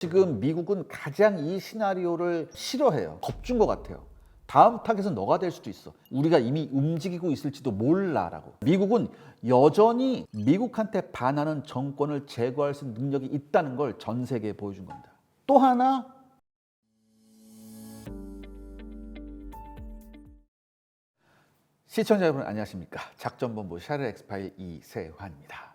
지금 미국은 가장 이 시나리오를 싫어해요. 겁준 것 같아요. 다음 타겟은 너가 될 수도 있어. 우리가 이미 움직이고 있을지도 몰라라고. 미국은 여전히 미국한테 반하는 정권을 제거할 수 있는 능력이 있다는 걸 전 세계에 보여준 겁니다. 또 하나, 시청자 여러분 안녕하십니까? 작전본부 샤르 엑스파일 이세환입니다.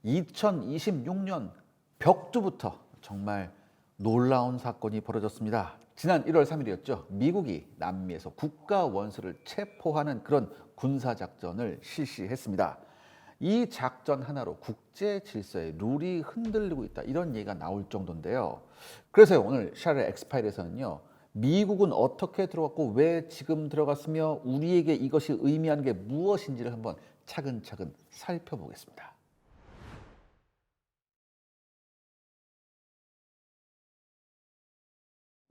2026년 벽두부터 정말 놀라운 사건이 벌어졌습니다. 지난 1월 3일이었죠. 미국이 남미에서 국가 원수를 체포하는 그런 군사작전을 실시했습니다. 이 작전 하나로 국제 질서의 룰이 흔들리고 있다, 이런 얘기가 나올 정도인데요. 그래서 오늘 샤르 엑스파일에서는요, 미국은 어떻게 들어갔고 왜 지금 들어갔으며 우리에게 이것이 의미하는 게 무엇인지를 한번 차근차근 살펴보겠습니다.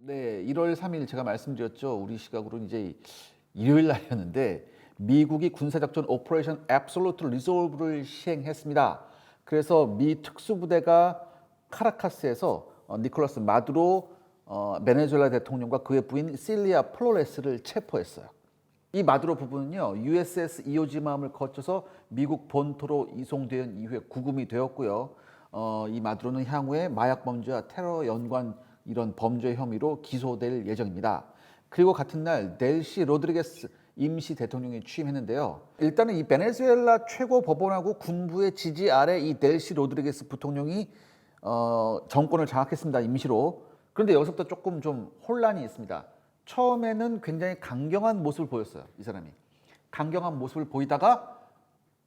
네, 1월 3일 제가 말씀드렸죠. 우리 시각으로는 이제 일요일 날이었는데 미국이 군사작전 오퍼레이션 애블솔루트 리졸브를 시행했습니다. 그래서 미 특수부대가 카라카스에서 니콜라스 마두로 베네수엘라 대통령과 그의 부인 실리아 플로레스를 체포했어요. 이 마두로 부부는요, USS 이오지마함을 거쳐서 미국 본토로 이송된 이후에 구금이 되었고요. 이 마두로는 향후에 마약 범죄와 테러 연관 이런 범죄 혐의로 기소될 예정입니다. 그리고 같은 날 델시 로드리게스 임시 대통령이 취임했는데요. 일단은 이 베네수엘라 최고 법원하고 군부의 지지 아래 이 델시 로드리게스 부통령이 정권을 장악했습니다. 임시로. 그런데 여기서부터 조금 좀 혼란이 있습니다. 처음에는 굉장히 강경한 모습을 보였어요. 이 사람이. 강경한 모습을 보이다가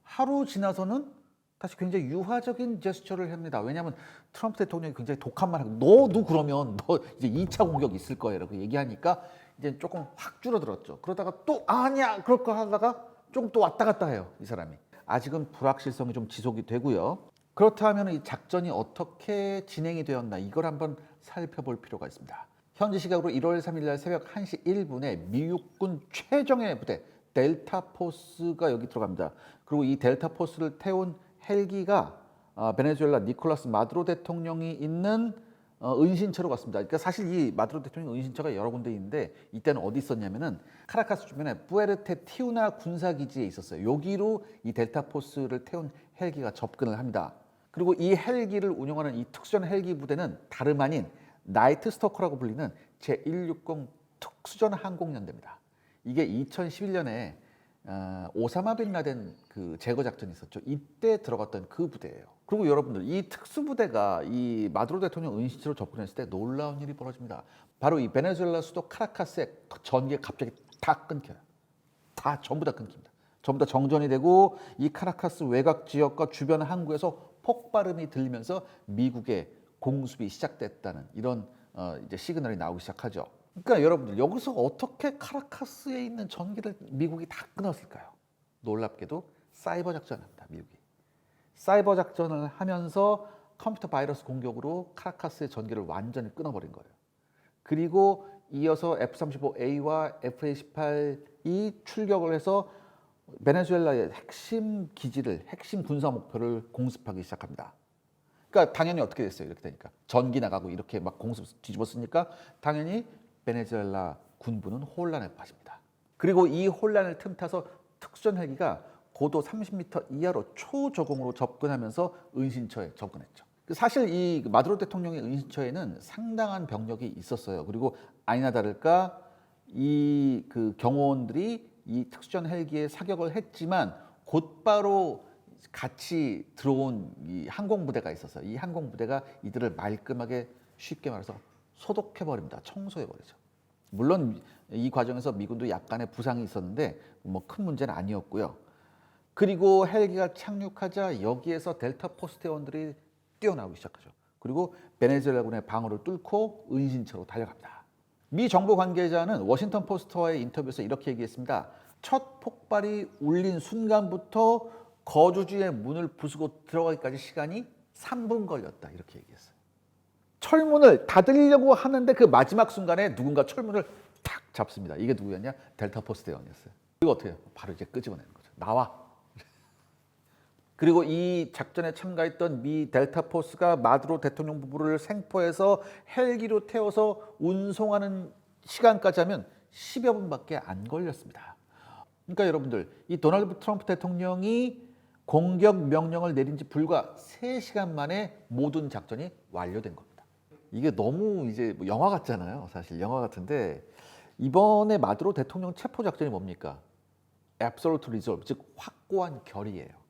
하루 지나서는 다시 굉장히 유화적인 제스처를 합니다. 왜냐하면 트럼프 대통령이 굉장히 독한 말 하고, 너도 그러면 너 이제 2차 공격 있을 거야라고 얘기하니까 이제 조금 확 줄어들었죠. 그러다가 또 아니야 그럴 거 하다가 조금 또 왔다 갔다 해요. 이 사람이. 아직은 불확실성이 좀 지속이 되고요. 그렇다면 이 작전이 어떻게 진행이 되었나, 이걸 한번 살펴볼 필요가 있습니다. 현지 시각으로 1월 3일 날 새벽 1시 1분에 미국군 최정예 부대 델타 포스가 여기 들어갑니다. 그리고 이 델타 포스를 태운 헬기가 베네수엘라 니콜라스 마두로 대통령이 있는 은신처로 갔습니다. 그러니까 사실 이 마두로 대통령 은신처가 여러 군데 있는데 이때는 어디 있었냐면은 카라카스 주변에 푸에르테 티우나 군사기지에 있었어요. 여기로 이 델타 포스를 태운 헬기가 접근을 합니다. 그리고 이 헬기를 운영하는 이 특수전 헬기 부대는 다름 아닌 나이트 스토커라고 불리는 제160 특수전 항공연대입니다. 이게 2011년에 오사마 빈 라덴 그 제거 작전이 있었죠. 이때 들어갔던 그 부대예요. 그리고 여러분들, 이 특수부대가 이 마두로 대통령 은신처로 접근했을 때 놀라운 일이 벌어집니다. 바로 이 베네수엘라 수도 카라카스의 전기가 갑자기 다 끊겨요. 다 전부 다 끊깁니다. 전부 다 정전이 되고 이 카라카스 외곽 지역과 주변 항구에서 폭발음이 들리면서 미국의 공습이 시작됐다는 이런 이제 시그널이 나오기 시작하죠. 그러니까 여러분들, 여기서 어떻게 카라카스에 있는 전기를 미국이 다 끊었을까요? 놀랍게도 사이버 작전을 합니다. 미국이 사이버 작전을 하면서 컴퓨터 바이러스 공격으로 카라카스의 전기를 완전히 끊어버린 거예요. 그리고 이어서 F-35A와 F-18이 출격을 해서 베네수엘라의 핵심 기지를, 핵심 군사 목표를 공습하기 시작합니다. 그러니까 당연히 어떻게 됐어요? 이렇게 되니까 전기 나가고 이렇게 막 공습 뒤집었으니까 당연히 베네수엘라 군부는 혼란에 빠집니다. 그리고 이 혼란을 틈타서 특수전 헬기가 고도 30m 이하로 초저공으로 접근하면서 은신처에 접근했죠. 사실 이 마두로 대통령의 은신처에는 상당한 병력이 있었어요. 그리고 아니나 다를까 이 그 경호원들이 이 특수전 헬기에 사격을 했지만 곧바로 같이 들어온 이 항공부대가 있었어요. 이 항공부대가 이들을 말끔하게, 쉽게 말해서 소독해버립니다. 청소해버리죠. 물론 이 과정에서 미군도 약간의 부상이 있었는데 뭐 큰 문제는 아니었고요. 그리고 헬기가 착륙하자 여기에서 델타 포스 대원들이 뛰어나오기 시작하죠. 그리고 베네수엘라군의 방어를 뚫고 은신처로 달려갑니다. 미 정부 관계자는 워싱턴 포스트와의 인터뷰에서 이렇게 얘기했습니다. 첫 폭발이 울린 순간부터 거주지의 문을 부수고 들어가기까지 시간이 3분 걸렸다, 이렇게 얘기했어요. 철문을 닫으려고 하는데 그 마지막 순간에 누군가 철문을 탁 잡습니다. 이게 누구였냐? 델타 포스 대원이었어요. 이거 어떻게 해요? 바로 이제 끄집어내는 거죠. 나와. 그리고 이 작전에 참가했던 미 델타 포스가 마두로 대통령 부부를 생포해서 헬기로 태워서 운송하는 시간까지 하면 10여 분밖에 안 걸렸습니다. 그러니까 여러분들, 이 도널드 트럼프 대통령이 공격 명령을 내린 지 불과 3시간 만에 모든 작전이 완료된 겁니다. 이게 너무 이제 영화 같잖아요. 사실 영화 같은데, 이번에 마두로 대통령 체포 작전이 뭡니까? Absolute Resolve, 즉 확고한 결의예요.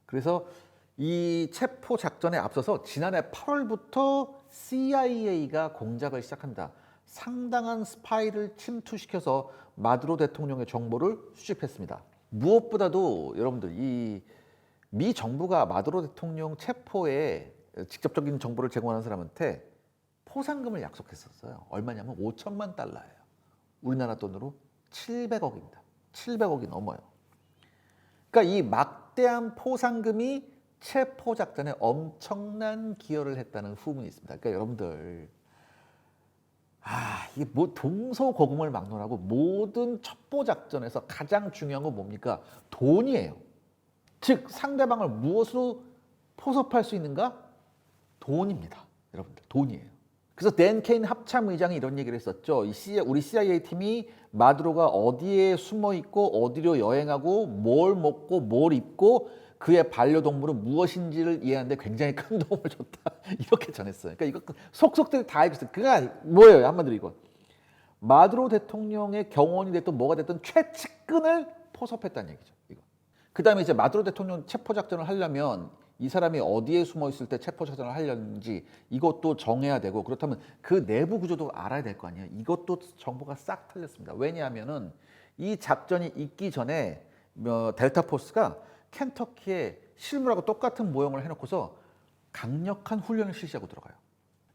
그래서 이 체포 작전에 앞서서 지난해 8월부터 CIA가 공작을 시작합니다. 상당한 스파이를 침투시켜서 마두로 대통령의 정보를 수집했습니다. 무엇보다도 여러분들, 이 미 정부가 마두로 대통령 체포에 직접적인 정보를 제공하는 사람한테 포상금을 약속했었어요. 얼마냐면 5천만 달러예요. 우리나라 돈으로 700억입니다. 700억이 넘어요. 그러니까 이 막대한 포상금이 체포 작전에 엄청난 기여를 했다는 후문이 있습니다. 그러니까 여러분들, 이게 뭐 동서고금을 막론하고 모든 첩보 작전에서 가장 중요한 건 뭡니까? 돈이에요. 즉 상대방을 무엇으로 포섭할 수 있는가? 돈입니다. 여러분들, 돈이에요. 그래서 댄 케인 합참 의장이 이런 얘기를 했었죠. 우리 CIA 팀이 마두로가 어디에 숨어 있고 어디로 여행하고 뭘 먹고 뭘 입고 그의 반려동물은 무엇인지를 이해하는데 굉장히 큰 도움을 줬다. 이렇게 전했어요. 그러니까 이거 속속들이 다 알고 있어요. 그가 뭐예요? 한마디로 이거. 마두로 대통령의 경호원이 됐든 뭐가 됐든 최측근을 포섭했다는 얘기죠. 이거. 그다음에 이제 마두로 대통령 체포 작전을 하려면 이 사람이 어디에 숨어 있을 때 체포 작전을 하려는지 이것도 정해야 되고, 그렇다면 그 내부 구조도 알아야 될 거 아니에요. 이것도 정보가 싹 털렸습니다. 왜냐하면은 이 작전이 있기 전에 델타 포스가 켄터키에 실물하고 똑같은 모형을 해놓고서 강력한 훈련을 실시하고 들어가요.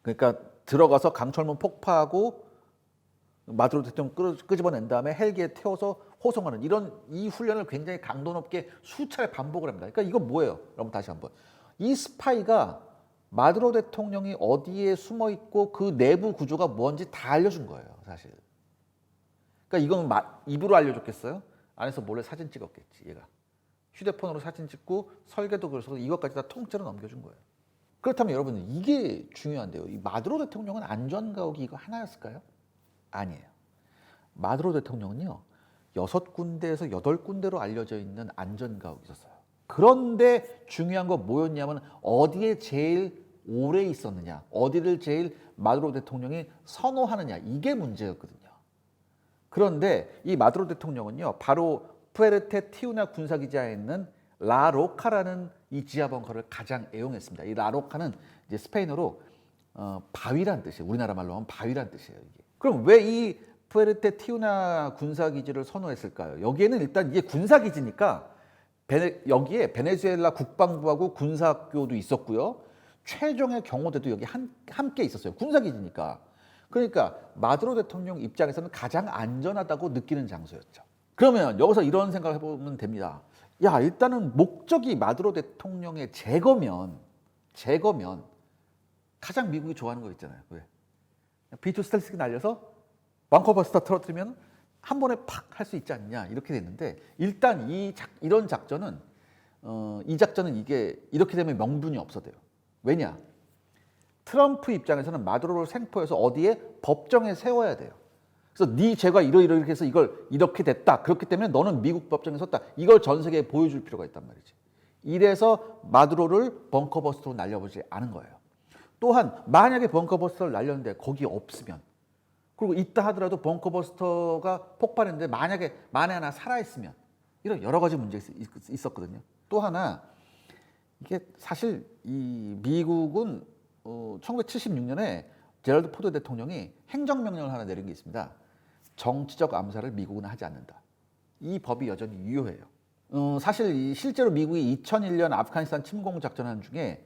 그러니까 들어가서 강철문 폭파하고 마두로 대통령 끄집어낸 다음에 헬기에 태워서 호송하는 이 훈련을 굉장히 강도 높게 수차례 반복을 합니다. 그러니까 이건 뭐예요? 여러분 다시 한번. 이 스파이가 마두로 대통령이 어디에 숨어 있고 그 내부 구조가 뭔지 다 알려준 거예요, 사실. 그러니까 이건 입으로 알려줬겠어요? 안에서 몰래 사진 찍었겠지, 얘가. 휴대폰으로 사진 찍고 설계도 그려서 이것까지 다 통째로 넘겨준 거예요. 그렇다면 여러분, 이게 중요한데요. 이 마두로 대통령은 안전가옥이 이거 하나였을까요? 아니에요. 마두로 대통령은요, 6군데에서 8군데로 알려져 있는 안전가옥이 있었어요. 그런데 중요한 건 뭐였냐면 어디에 제일 오래 있었느냐, 어디를 제일 마두로 대통령이 선호하느냐, 이게 문제였거든요. 그런데 이 마두로 대통령은요, 바로 푸에르테 티우나 군사기지하에 있는 라로카라는 이 지하 벙커를 가장 애용했습니다. 이 라로카는 이제 스페인어로 바위란 뜻이에요. 우리나라 말로 하면 바위란 뜻이에요, 이게. 그럼 왜 이 푸에르테 티우나 군사기지를 선호했을까요? 여기에는 일단 이게 군사기지니까 여기에 베네수엘라 국방부하고 군사학교도 있었고요. 최종의 경호대도 여기 함께 있었어요. 군사기지니까. 그러니까 마두로 대통령 입장에서는 가장 안전하다고 느끼는 장소였죠. 그러면 여기서 이런 생각을 해보면 됩니다. 야, 일단은 목적이 마두로 대통령의 제거면 가장 미국이 좋아하는 거 있잖아요. 왜? B2 스텔스기 날려서 방커버스터 터뜨리면 한 번에 팍 할 수 있지 않냐, 이렇게 됐는데, 일단 이런 작전은 이 작전은 이게 이렇게 되면 명분이 없어져요. 왜냐? 트럼프 입장에서는 마두로를 생포해서 어디에 법정에 세워야 돼요. 그래서 네 죄가 이렇게 해서 이걸 이렇게 됐다. 그렇기 때문에 너는 미국 법정에 섰다. 이걸 전 세계에 보여줄 필요가 있단 말이지. 이래서 마두로를 벙커버스터로 날려보지 않은 거예요. 또한 만약에 벙커버스터를 날렸는데 거기 없으면, 그리고 있다 하더라도 벙커버스터가 폭발했는데 만에 하나 살아있으면, 이런 여러 가지 문제가 있었거든요. 또 하나, 이게 사실 이 미국은 1976년에 제럴드 포드 대통령이 행정명령을 하나 내린 게 있습니다. 정치적 암살을 미국은 하지 않는다. 이 법이 여전히 유효해요. 사실 실제로 미국이 2001년 아프가니스탄 침공 작전하는 중에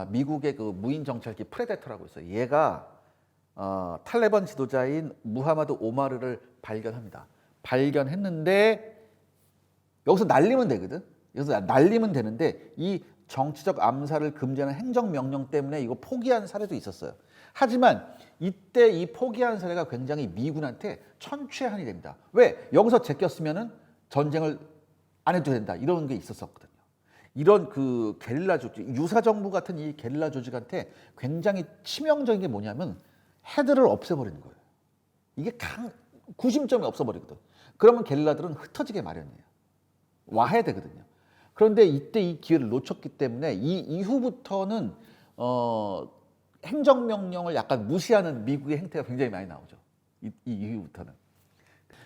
미국의 그 무인 정찰기 프레데터라고 있어요. 얘가 탈레반 지도자인 무하마드 오마르를 발견합니다. 발견했는데 여기서 날리면 되거든. 여기서 날리면 되는데 이 정치적 암살을 금지하는 행정명령 때문에 이거 포기한 사례도 있었어요. 하지만 이때 이 포기한 사례가 굉장히 미군한테 천추의 한이 됩니다. 왜? 여기서 제꼈으면은 전쟁을 안 해도 된다, 이런 게 있었거든요. 이런 그 게릴라 조직, 유사 정부 같은 이 게릴라 조직한테 굉장히 치명적인 게 뭐냐면 헤드를 없애버리는 거예요. 이게 구심점이 없어버리거든. 그러면 게릴라들은 흩어지게 마련이에요. 와해되거든요. 그런데 이때 이 기회를 놓쳤기 때문에 이 이후부터는 행정명령을 약간 무시하는 미국의 행태가 굉장히 많이 나오죠. 이 이후부터는.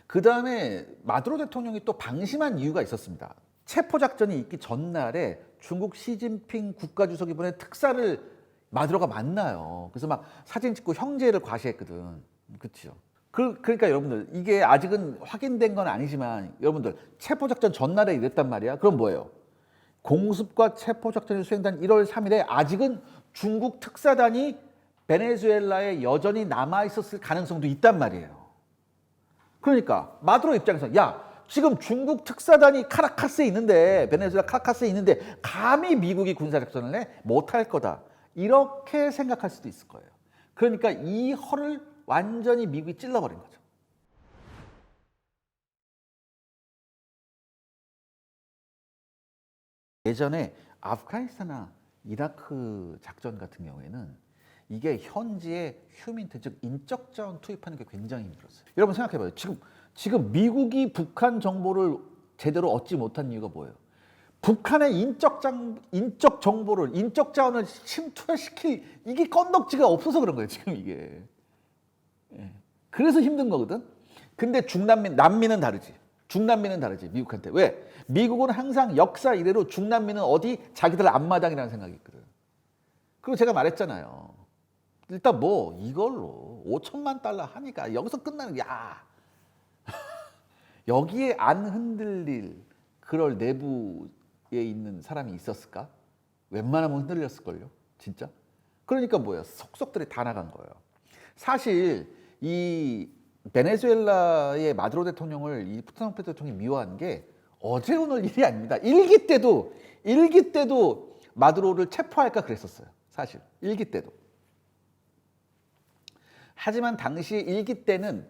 그 다음에 마두로 대통령이 또 방심한 이유가 있었습니다. 체포작전이 있기 전날에 중국 시진핑 국가주석이 보낸 특사를 마두로가 만나요. 그래서 막 사진 찍고 형제를 과시했거든. 그렇죠. 그러니까 여러분들 이게 아직은 확인된 건 아니지만 여러분들 체포작전 전날에 이랬단 말이야. 그럼 뭐예요? 공습과 체포작전이 수행된 1월 3일에 아직은 중국 특사단이 베네수엘라에 여전히 남아있었을 가능성도 있단 말이에요. 그러니까 마두로 입장에서 야 지금 중국 특사단이 카라카스에 있는데 베네수엘라 카라카스에 있는데 감히 미국이 군사작전을 해? 못할 거다. 이렇게 생각할 수도 있을 거예요. 그러니까 이 허를 완전히 미국이 찔러버린 거죠. 예전에 아프가니스탄이나 이라크 작전 같은 경우에는 이게 현지의 휴민트, 즉 인적 자원 투입하는 게 굉장히 힘들었어요. 여러분 생각해봐요. 지금 미국이 북한 정보를 제대로 얻지 못한 이유가 뭐예요? 북한의 인적 정보를, 인적 자원을 침투시킬 이게 건덕지가 없어서 그런 거예요. 지금 이게. 그래서 힘든 거거든. 근데 남미는 다르지. 중남미는 다르지. 미국한테. 왜? 미국은 항상 역사 이래로 중남미는 어디? 자기들 앞마당이라는 생각이 있거든. 그리고 제가 말했잖아요. 일단 뭐 이걸로 5천만 달러 하니까 여기서 끝나는 야 여기에 안 흔들릴 그럴 내부에 있는 사람이 있었을까? 웬만하면 흔들렸을걸요. 진짜. 그러니까 뭐예요? 속속들이 다 나간 거예요. 사실 이 베네수엘라의 마두로 대통령을 이 트럼프 대통령이 미워한 게 어제 오늘 일이 아닙니다. 일기 때도 마두로를 체포할까 그랬었어요. 사실 일기 때도. 하지만 당시 일기 때는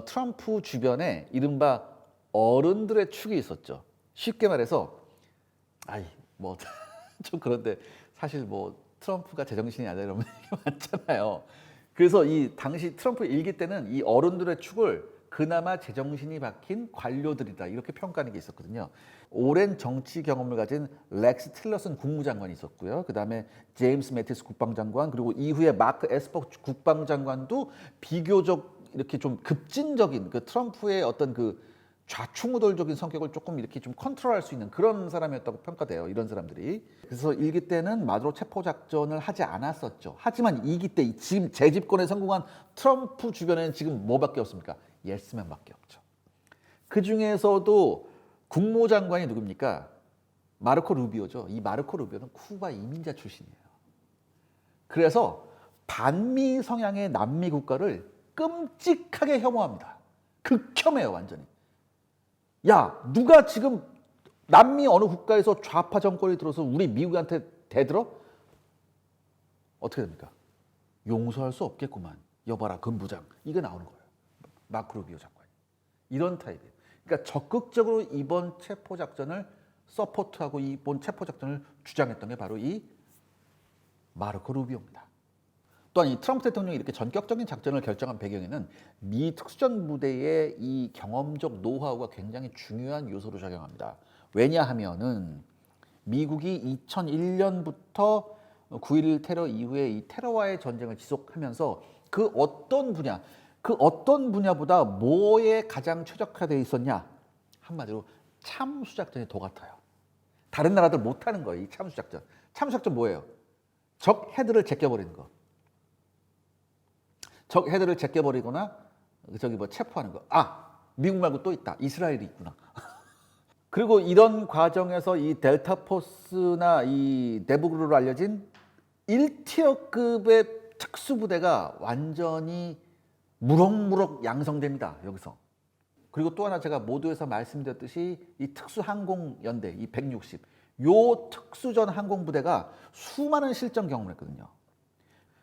트럼프 주변에 이른바 어른들의 축이 있었죠. 쉽게 말해서 뭐 좀 그런데 사실 뭐 트럼프가 제정신이 아니라 이런 얘기 많잖아요. 그래서 이 당시 트럼프 일기 때는 이 어른들의 축을 그나마 제정신이 박힌 관료들이다 이렇게 평가하는 게 있었거든요. 오랜 정치 경험을 가진 렉스 틸러슨 국무장관이 있었고요. 그 다음에 제임스 매티스 국방장관 그리고 이후에 마크 에스퍼 국방장관도 비교적 이렇게 좀 급진적인 그 트럼프의 어떤 그 좌충우돌적인 성격을 조금 이렇게 좀 컨트롤할 수 있는 그런 사람이었다고 평가돼요. 이런 사람들이. 그래서 1기 때는 마두로 체포 작전을 하지 않았었죠. 하지만 2기 때 지금 재집권에 성공한 트럼프 주변에는 지금 뭐밖에 없습니까? 예스맨밖에 없죠. 그 중에서도 국무장관이 누굽니까? 마르코 루비오죠. 이 마르코 루비오는 쿠바 이민자 출신이에요. 그래서 반미 성향의 남미 국가를 끔찍하게 혐오합니다. 극혐해요, 완전히. 야, 누가 지금 남미 어느 국가에서 좌파 정권이 들어서 우리 미국한테 대들어? 어떻게 됩니까? 용서할 수 없겠구만. 여봐라, 금부장. 이게 나오는 거예요. 마크 루비오 장관이. 이런 타입이에요. 그러니까 적극적으로 이번 체포작전을 서포트하고 이번 체포작전을 주장했던 게 바로 이 마르코 루비오입니다. 또한 이 트럼프 대통령이 이렇게 전격적인 작전을 결정한 배경에는 미 특수전 부대의 이 경험적 노하우가 굉장히 중요한 요소로 작용합니다. 왜냐하면은 미국이 2001년부터 9.11 테러 이후에 이 테러와의 전쟁을 지속하면서 그 어떤 분야보다 뭐에 가장 최적화되어 있었냐? 한마디로 참수작전이 더 같아요. 다른 나라들 못하는 거예요, 이 참수작전. 참수작전 뭐예요? 적 헤드를 제껴버리는 거. 적 헤드를 제껴버리거나 체포하는 거. 미국 말고 또 있다. 이스라엘이 있구나. 그리고 이런 과정에서 이 델타포스나 이 네브그루로 알려진 1티어급의 특수부대가 완전히 무럭무럭 양성됩니다. 여기서. 그리고 또 하나 제가 모두에서 말씀드렸듯이 이 특수항공연대, 이 160, 요 특수전 항공부대가 수많은 실전 경험을 했거든요.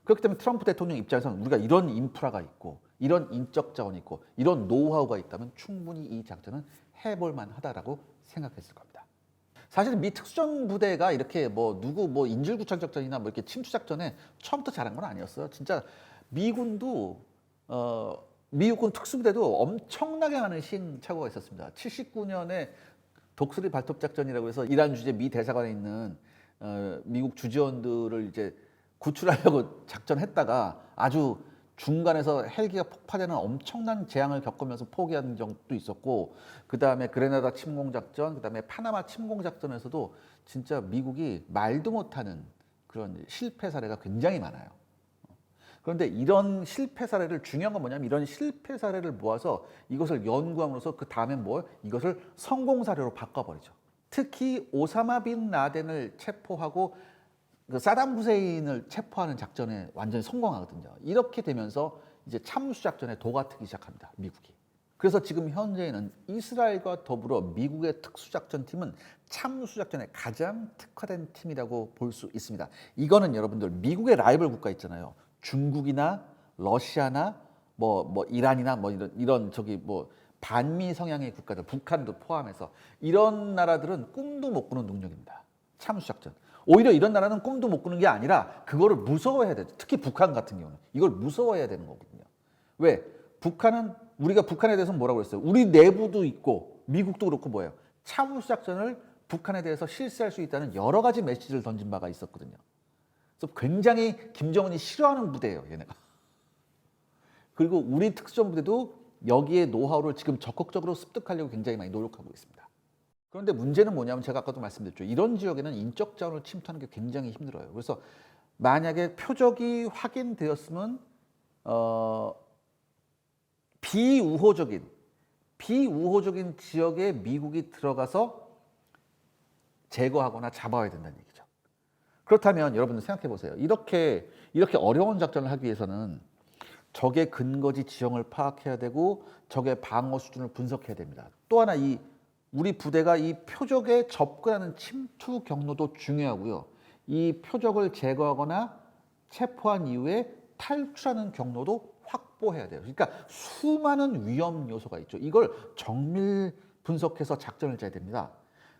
그렇기 때문에 트럼프 대통령 입장에서는 우리가 이런 인프라가 있고 이런 인적 자원이 있고 이런 노하우가 있다면 충분히 이 작전은 해볼 만하다라고 생각했을 겁니다. 사실 미 특수전 부대가 이렇게 뭐 누구 뭐 인질구출 작전이나 뭐 이렇게 침투 작전에 처음부터 잘한 건 아니었어요. 진짜 미군도 미국군 특수부대도 엄청나게 많은 시행착오가 있었습니다. 79년에 독수리 발톱 작전이라고 해서 이란 주재 미 대사관에 있는 미국 주지원들을 이제 구출하려고 작전했다가 아주 중간에서 헬기가 폭파되는 엄청난 재앙을 겪으면서 포기한 적도 있었고, 그 다음에 그레나다 침공 작전, 그 다음에 파나마 침공 작전에서도 진짜 미국이 말도 못하는 그런 실패 사례가 굉장히 많아요. 그런데 이런 실패 사례를, 중요한 건 뭐냐면 이런 실패 사례를 모아서 이것을 연구함으로써 그 다음에 뭐 이것을 성공 사례로 바꿔버리죠. 특히 오사마 빈 라덴을 체포하고 그 사담 후세인을 체포하는 작전에 완전히 성공하거든요. 이렇게 되면서 이제 참수 작전에 도가 트기 시작합니다, 미국이. 그래서 지금 현재는 이스라엘과 더불어 미국의 특수작전팀은 참수작전에 가장 특화된 팀이라고 볼 수 있습니다. 이거는 여러분들 미국의 라이벌 국가 있잖아요. 중국이나 러시아나 뭐 이란이나 뭐 이런 저기 뭐 반미 성향의 국가들, 북한도 포함해서 이런 나라들은 꿈도 못 꾸는 능력입니다. 참수작전. 오히려 이런 나라는 꿈도 못 꾸는 게 아니라 그거를 무서워해야 돼요. 특히 북한 같은 경우는 이걸 무서워해야 되는 거거든요. 왜? 북한은, 우리가 북한에 대해서 뭐라고 그랬어요? 우리 내부도 있고 미국도 그렇고 뭐예요? 참수작전을 북한에 대해서 실시할 수 있다는 여러 가지 메시지를 던진 바가 있었거든요. 그래서 굉장히 김정은이 싫어하는 부대예요, 얘네가. 그리고 우리 특수전부대도 여기에 노하우를 지금 적극적으로 습득하려고 굉장히 많이 노력하고 있습니다. 그런데 문제는 뭐냐면 제가 아까도 말씀드렸죠. 이런 지역에는 인적 자원을 침투하는 게 굉장히 힘들어요. 그래서 만약에 표적이 확인되었으면 비우호적인 지역에 미국이 들어가서 제거하거나 잡아야 된다는 얘기죠. 그렇다면 여러분들 생각해 보세요. 이렇게 어려운 작전을 하기 위해서는 적의 근거지 지형을 파악해야 되고 적의 방어 수준을 분석해야 됩니다. 또 하나 우리 부대가 이 표적에 접근하는 침투 경로도 중요하고요. 이 표적을 제거하거나 체포한 이후에 탈출하는 경로도 확보해야 돼요. 그러니까 수많은 위험 요소가 있죠. 이걸 정밀 분석해서 작전을 짜야 됩니다.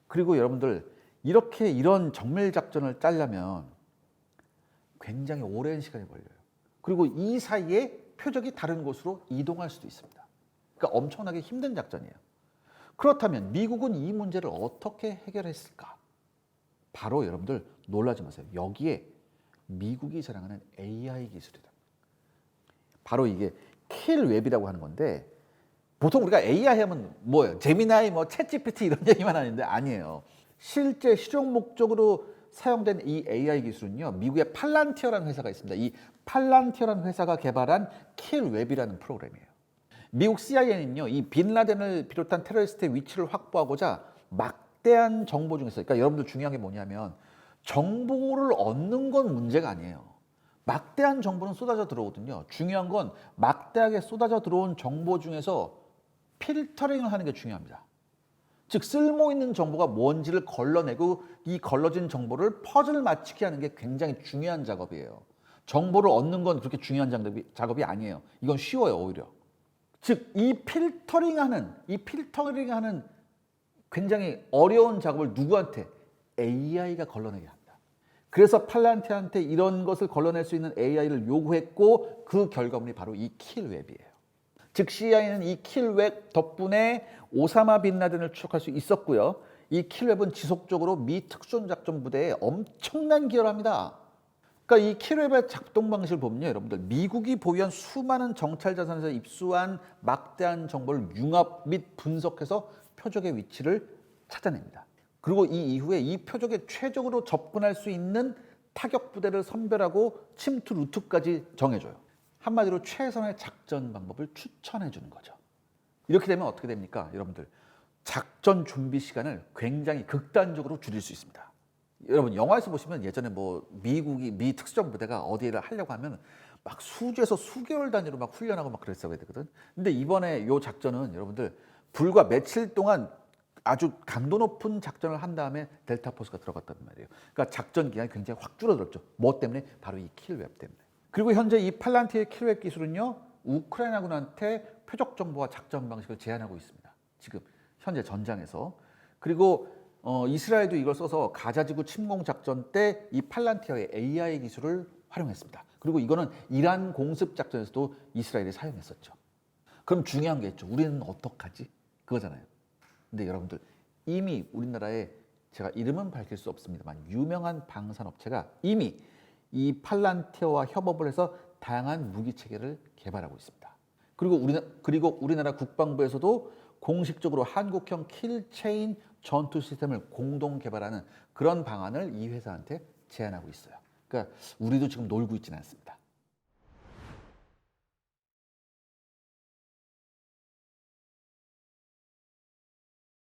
그리고 여러분들 이런 정밀 작전을 짜려면 굉장히 오랜 시간이 걸려요. 그리고 이 사이에 표적이 다른 곳으로 이동할 수도 있습니다. 그러니까 엄청나게 힘든 작전이에요. 그렇다면 미국은 이 문제를 어떻게 해결했을까? 바로 여러분들 놀라지 마세요. 여기에 미국이 자랑하는 AI 기술이다. 바로 이게 킬웹이라고 하는 건데, 보통 우리가 AI 하면 뭐예요? 제미나이, 뭐 챗GPT 이런 얘기만 하는데 아니에요. 실제 실용 목적으로 사용된 이 AI 기술은요, 미국의 팔란티어라는 회사가 있습니다. 이 팔란티어라는 회사가 개발한 킬웹이라는 프로그램이에요. 미국 CIA는요, 이 빈라덴을 비롯한 테러리스트의 위치를 확보하고자 막대한 정보 중에서, 그러니까 여러분들 중요한 게 뭐냐면 정보를 얻는 건 문제가 아니에요. 막대한 정보는 쏟아져 들어오거든요. 중요한 건 막대하게 쏟아져 들어온 정보 중에서 필터링을 하는 게 중요합니다. 즉 쓸모 있는 정보가 뭔지를 걸러내고 이 걸러진 정보를 퍼즐 맞추게 하는 게 굉장히 중요한 작업이에요. 정보를 얻는 건 그렇게 중요한 작업이 아니에요. 이건 쉬워요, 오히려. 즉 이 필터링하는 굉장히 어려운 작업을 누구한테? AI가 걸러내게 합니다. 그래서 팔란티한테 이런 것을 걸러낼 수 있는 AI를 요구했고 그 결과물이 바로 이 킬웹이에요. 즉 CIA는 이 킬웹 덕분에 오사마 빈 라덴을 추적할 수 있었고요. 이 킬웹은 지속적으로 미 특수전작전 부대에 엄청난 기여를 합니다. 그러니까 이 킬웹의 작동 방식을 보면요, 여러분들 미국이 보유한 수많은 정찰 자산에서 입수한 막대한 정보를 융합 및 분석해서 표적의 위치를 찾아냅니다. 그리고 이 이후에 이 표적에 최적으로 접근할 수 있는 타격 부대를 선별하고 침투 루트까지 정해줘요. 한마디로 최선의 작전 방법을 추천해 주는 거죠. 이렇게 되면 어떻게 됩니까? 여러분들 작전 준비 시간을 굉장히 극단적으로 줄일 수 있습니다. 여러분 영화에서 보시면 예전에 뭐 미 특수정 부대가 어디를 하려고 하면 막 수주에서 수개월 단위로 막 훈련하고 막 그랬어야 되거든. 근데 이번에 이 작전은 여러분들 불과 며칠 동안 아주 강도 높은 작전을 한 다음에 델타 포스가 들어갔단 말이에요. 그러니까 작전 기간이 굉장히 확 줄어들었죠. 뭐 때문에? 바로 이 킬웹 때문에. 그리고 현재 이 팔란티의 킬웹 기술은요, 우크라이나군한테 표적 정보와 작전 방식을 제한하고 있습니다. 지금 현재 전장에서. 그리고 이스라엘도 이걸 써서 가자지구 침공 작전 때 이 팔란티어의 AI 기술을 활용했습니다. 그리고 이거는 이란 공습 작전에서도 이스라엘이 사용했었죠. 그럼 중요한 게 있죠. 우리는 어떡하지? 그거잖아요. 근데 여러분들 이미 우리나라에 제가 이름은 밝힐 수 없습니다만 유명한 방산업체가 이미 이 팔란티어와 협업을 해서 다양한 무기 체계를 개발하고 있습니다. 그리고 우리나라 국방부에서도 공식적으로 한국형 킬체인 전투 시스템을 공동 개발하는 그런 방안을 이 회사한테 제안하고 있어요. 그러니까 우리도 지금 놀고 있지는 않습니다.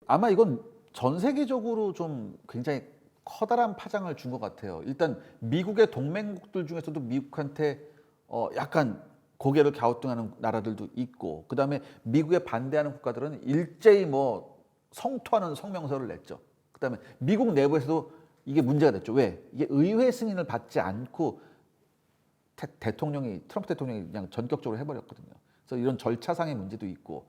아마 이건 전 세계적으로 좀 굉장히 커다란 파장을 준 것 같아요. 일단 미국의 동맹국들 중에서도 미국한테 약간 고개를 갸우뚱하는 나라들도 있고, 그 다음에 미국에 반대하는 국가들은 일제히 뭐 성토하는 성명서를 냈죠. 그 다음에 미국 내부에서도 이게 문제가 됐죠. 왜? 이게 의회 승인을 받지 않고 트럼프 대통령이 그냥 전격적으로 해버렸거든요. 그래서 이런 절차상의 문제도 있고,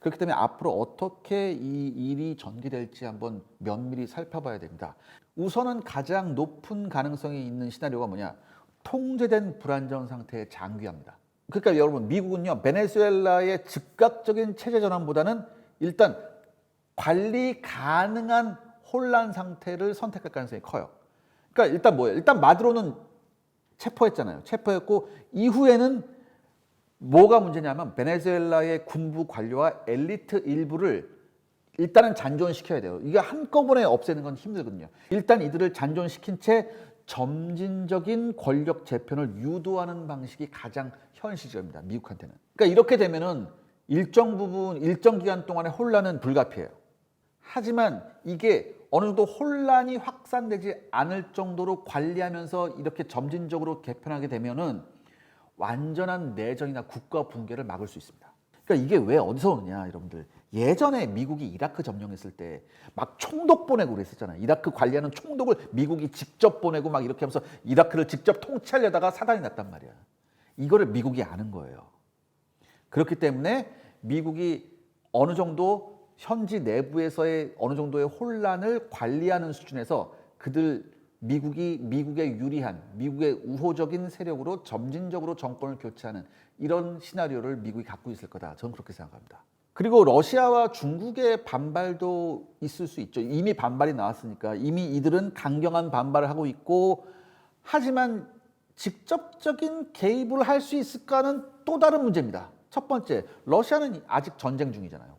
그렇기 때문에 앞으로 어떻게 이 일이 전개될지 한번 면밀히 살펴봐야 됩니다. 우선은 가장 높은 가능성이 있는 시나리오가 뭐냐? 통제된 불안정 상태의 장기화입니다. 그러니까 여러분, 미국은요, 베네수엘라의 즉각적인 체제 전환보다는 일단 관리 가능한 혼란 상태를 선택할 가능성이 커요. 그러니까 일단 뭐예요? 일단 마두로는 체포했잖아요. 체포했고 이후에는 뭐가 문제냐면 베네수엘라의 군부 관료와 엘리트 일부를 일단은 잔존시켜야 돼요. 이게 한꺼번에 없애는 건 힘들거든요. 일단 이들을 잔존시킨 채 점진적인 권력 재편을 유도하는 방식이 가장 현실적입니다. 미국한테는. 그러니까 이렇게 되면은 일정 부분, 일정 기간 동안의 혼란은 불가피해요. 하지만 이게 어느 정도 혼란이 확산되지 않을 정도로 관리하면서 이렇게 점진적으로 개편하게 되면은 완전한 내전이나 국가 붕괴를 막을 수 있습니다. 그러니까 이게 왜 어디서 오느냐, 여러분들. 예전에 미국이 이라크 점령했을 때 막 총독 보내고 그랬었잖아요. 이라크 관리하는 총독을 미국이 직접 보내고 막 이렇게 하면서 이라크를 직접 통치하려다가 사단이 났단 말이야. 이거를 미국이 아는 거예요. 그렇기 때문에 미국이 어느 정도 현지 내부에서의 어느 정도의 혼란을 관리하는 수준에서 미국에 유리한, 미국의 우호적인 세력으로 점진적으로 정권을 교체하는 이런 시나리오를 미국이 갖고 있을 거다. 저는 그렇게 생각합니다. 그리고 러시아와 중국의 반발도 있을 수 있죠. 이미 반발이 나왔으니까. 이미 이들은 강경한 반발을 하고 있고, 하지만 직접적인 개입을 할 수 있을까는 또 다른 문제입니다. 첫 번째, 러시아는 아직 전쟁 중이잖아요.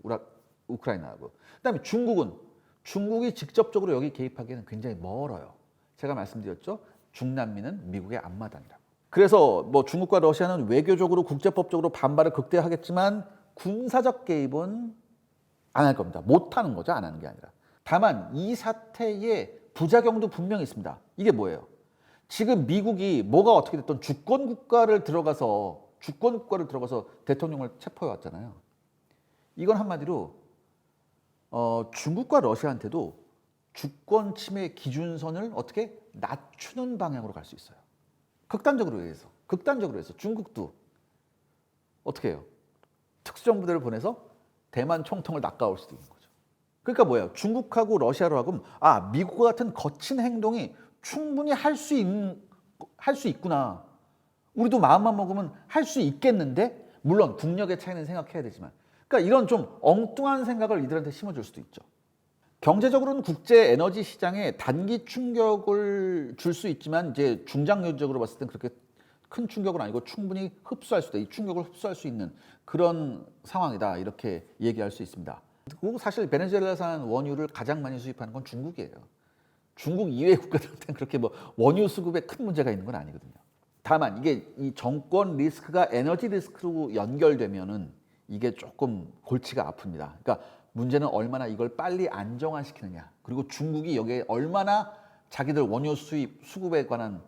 우크라이나하고. 그다음에 중국이 직접적으로 여기 개입하기에는 굉장히 멀어요. 제가 말씀드렸죠. 중남미는 미국의 앞마당이라고. 그래서 뭐 중국과 러시아는 외교적으로 국제법적으로 반발을 극대화하겠지만 군사적 개입은 안 할 겁니다. 못 하는 거죠. 안 하는 게 아니라. 다만 이 사태의 부작용도 분명히 있습니다. 이게 뭐예요? 지금 미국이 뭐가 어떻게 됐든 주권 국가를 들어가서 대통령을 체포해 왔잖아요. 이건 한마디로 중국과 러시아한테도 주권 침해 기준선을 어떻게 낮추는 방향으로 갈 수 있어요. 극단적으로 해서 중국도 어떻게 해요? 특수정부대를 보내서 대만 총통을 낚아올 수도 있는 거죠. 그러니까 뭐예요? 중국하고 러시아로 하면 미국과 같은 거친 행동이 충분히 할 수 있구나. 우리도 마음만 먹으면 할 수 있겠는데, 물론 국력의 차이는 생각해야 되지만, 그러니까 이런 좀 엉뚱한 생각을 이들한테 심어줄 수도 있죠. 경제적으로는 국제 에너지 시장에 단기 충격을 줄 수 있지만 이제 중장기적으로 봤을 땐 그렇게 큰 충격은 아니고 충분히 이 충격을 흡수할 수 있는 그런 상황이다, 이렇게 얘기할 수 있습니다. 그리고 사실 베네수엘라산 원유를 가장 많이 수입하는 건 중국이에요. 중국 이외의 국가들한테는 그렇게 뭐 원유 수급에 큰 문제가 있는 건 아니거든요. 다만 이게 이 정권 리스크가 에너지 리스크로 연결되면은 이게 조금 골치가 아픕니다. 그러니까 문제는 얼마나 이걸 빨리 안정화시키느냐, 그리고 중국이 여기에 얼마나 자기들 원유 수급에 관한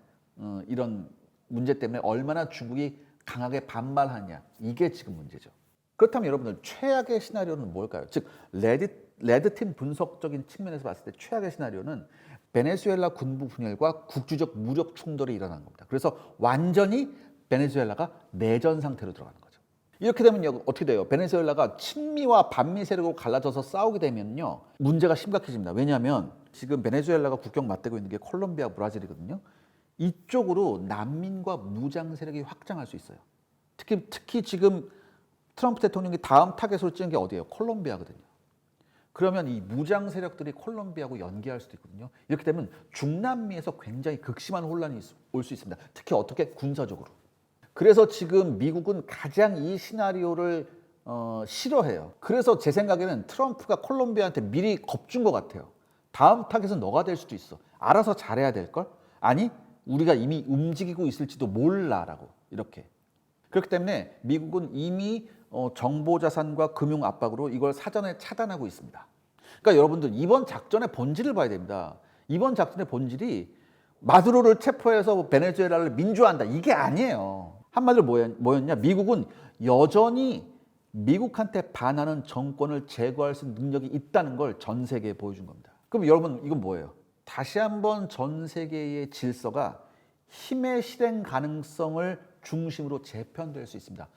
이런 문제 때문에 얼마나 중국이 강하게 반발하냐, 이게 지금 문제죠. 그렇다면 여러분들 최악의 시나리오는 뭘까요? 즉 레드팀 분석적인 측면에서 봤을 때 최악의 시나리오는 베네수엘라 군부 분열과 국주적 무력 충돌이 일어나는 겁니다. 그래서 완전히 베네수엘라가 내전 상태로 들어가는 거죠. 이렇게 되면 어떻게 돼요? 베네수엘라가 친미와 반미 세력으로 갈라져서 싸우게 되면요, 문제가 심각해집니다. 왜냐하면 지금 베네수엘라가 국경 맞대고 있는 게 콜롬비아, 브라질이거든요. 이쪽으로 난민과 무장 세력이 확장할 수 있어요. 특히 지금 트럼프 대통령이 다음 타겟으로 찍은 게 어디예요? 콜롬비아거든요. 그러면 이 무장 세력들이 콜롬비아하고 연계할 수도 있거든요. 이렇게 되면 중남미에서 굉장히 극심한 혼란이 올 수 있습니다. 특히 어떻게? 군사적으로. 그래서 지금 미국은 가장 이 시나리오를 싫어해요. 그래서 제 생각에는 트럼프가 콜롬비아한테 미리 겁준 것 같아요. 다음 타겟은 너가 될 수도 있어. 알아서 잘해야 될걸? 아니, 우리가 이미 움직이고 있을지도 몰라라고. 이렇게. 그렇기 때문에 미국은 이미 정보자산과 금융 압박으로 이걸 사전에 차단하고 있습니다. 그러니까 여러분들 이번 작전의 본질을 봐야 됩니다. 이번 작전의 본질이 마두로를 체포해서 베네수엘라를 민주화한다. 이게 아니에요. 한마디로 뭐였냐? 미국은 여전히 미국한테 반하는 정권을 제거할 수 있는 능력이 있다는 걸 전 세계에 보여준 겁니다. 그럼 여러분 이건 뭐예요? 다시 한번 전 세계의 질서가 힘의 실행 가능성을 중심으로 재편될 수 있습니다.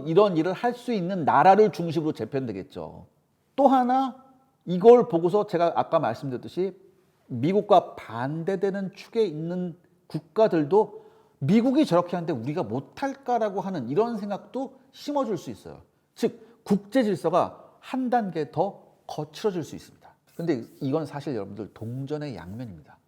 이런 일을 할 수 있는 나라를 중심으로 재편되겠죠. 또 하나 이걸 보고서 제가 아까 말씀드렸듯이 미국과 반대되는 축에 있는 국가들도 미국이 저렇게 하는데 우리가 못할까라고 하는 이런 생각도 심어줄 수 있어요. 즉 국제 질서가 한 단계 더 거칠어질 수 있습니다. 근데 이건 사실 여러분들 동전의 양면입니다.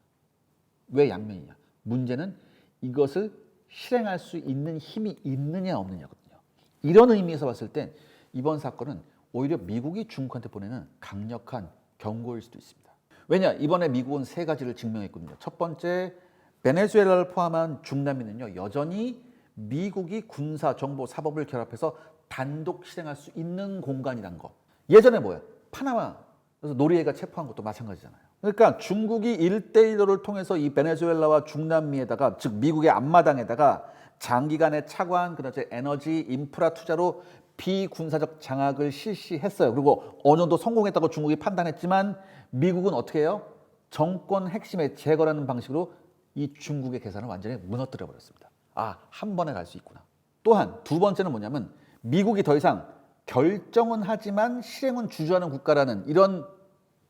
왜 양면이냐? 문제는 이것을 실행할 수 있는 힘이 있느냐 없느냐거든요. 이런 의미에서 봤을 땐 이번 사건은 오히려 미국이 중국한테 보내는 강력한 경고일 수도 있습니다. 왜냐? 이번에 미국은 세 가지를 증명했거든요. 첫 번째, 베네수엘라를 포함한 중남미는요, 여전히 미국이 군사, 정보, 사법을 결합해서 단독 실행할 수 있는 공간이란 거. 예전에 뭐야? 파나마, 그래서 노리에가 체포한 것도 마찬가지잖아요. 그러니까 중국이 1대1을 통해서 이 베네수엘라와 중남미에다가, 즉 미국의 앞마당에다가 장기간의 차관, 그다음에 에너지, 인프라 투자로 비군사적 장악을 실시했어요. 그리고 어느 정도 성공했다고 중국이 판단했지만 미국은 어떻게 해요? 정권 핵심에 제거라는 방식으로 이 중국의 계산을 완전히 무너뜨려 버렸습니다. 아, 한 번에 갈 수 있구나. 또한 두 번째는 뭐냐면 미국이 더 이상 결정은 하지만 실행은 주저하는 국가라는 이런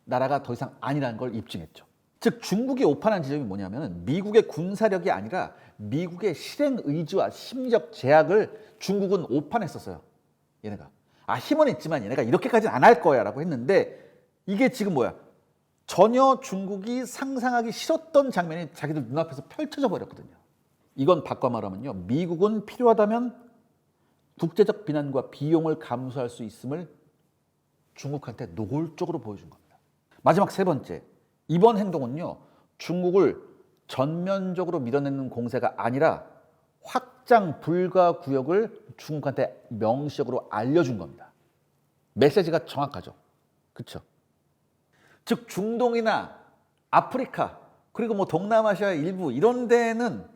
나라가 더 이상 아니라는 걸 입증했죠. 즉 중국이 오판한 지점이 뭐냐면 미국의 군사력이 아니라 미국의 실행 의지와 심리적 제약을 중국은 오판했었어요. 얘네가. 아, 힘은 있지만 얘네가 이렇게까지는 안 할 거야 라고 했는데 이게 지금 뭐야? 전혀 중국이 상상하기 싫었던 장면이 자기들 눈앞에서 펼쳐져 버렸거든요. 이건 바꿔 말하면요, 미국은 필요하다면 국제적 비난과 비용을 감수할 수 있음을 중국한테 노골적으로 보여준 겁니다. 마지막 세 번째, 이번 행동은요, 중국을 전면적으로 밀어내는 공세가 아니라 확장 불가 구역을 중국한테 명시적으로 알려준 겁니다. 메시지가 정확하죠. 그렇죠? 즉 중동이나 아프리카 그리고 뭐 동남아시아 일부 이런 데는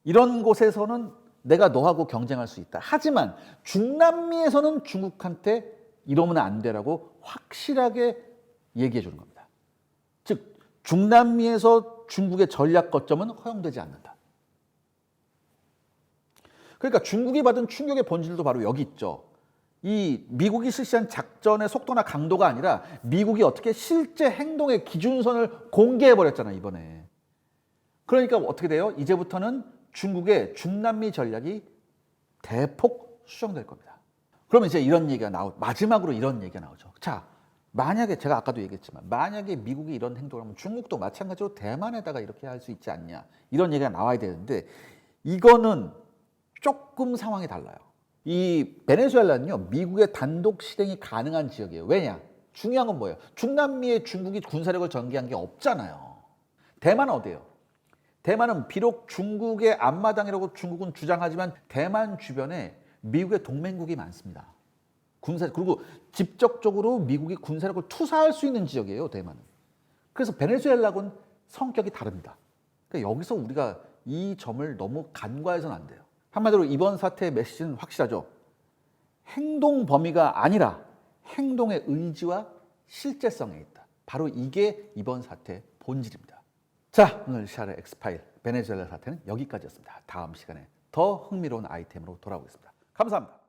이런 곳에서는 내가 너하고 경쟁할 수 있다. 하지만 중남미에서는 중국한테 이러면 안 되라고 확실하게 얘기해 주는 겁니다. 즉 중남미에서 중국의 전략 거점은 허용되지 않는다. 그러니까 중국이 받은 충격의 본질도 바로 여기 있죠. 이 미국이 실시한 작전의 속도나 강도가 아니라 미국이 어떻게 실제 행동의 기준선을 공개해 버렸잖아요, 이번에. 그러니까 어떻게 돼요? 이제부터는 중국의 중남미 전략이 대폭 수정될 겁니다. 그러면 이제 이런 얘기가 마지막으로 이런 얘기가 나오죠. 자, 만약에 제가 아까도 얘기했지만 만약에 미국이 이런 행동을 하면 중국도 마찬가지로 대만에다가 이렇게 할 수 있지 않냐, 이런 얘기가 나와야 되는데 이거는 조금 상황이 달라요. 이 베네수엘라는요, 미국의 단독 실행이 가능한 지역이에요. 왜냐? 중요한 건 뭐예요? 중남미에 중국이 군사력을 전개한 게 없잖아요. 대만은 어디예요? 대만은 비록 중국의 앞마당이라고 중국은 주장하지만 대만 주변에 미국의 동맹국이 많습니다. 그리고 직접적으로 미국이 군사력을 투사할 수 있는 지역이에요, 대만은. 그래서 베네수엘라하고는 성격이 다릅니다. 그러니까 여기서 우리가 이 점을 너무 간과해서는 안 돼요. 한마디로 이번 사태의 메시지는 확실하죠. 행동 범위가 아니라 행동의 의지와 실제성에 있다. 바로 이게 이번 사태의 본질입니다. 자, 오늘 샤르 엑스파일 베네수엘라 사태는 여기까지였습니다. 다음 시간에 더 흥미로운 아이템으로 돌아오겠습니다. 감사합니다.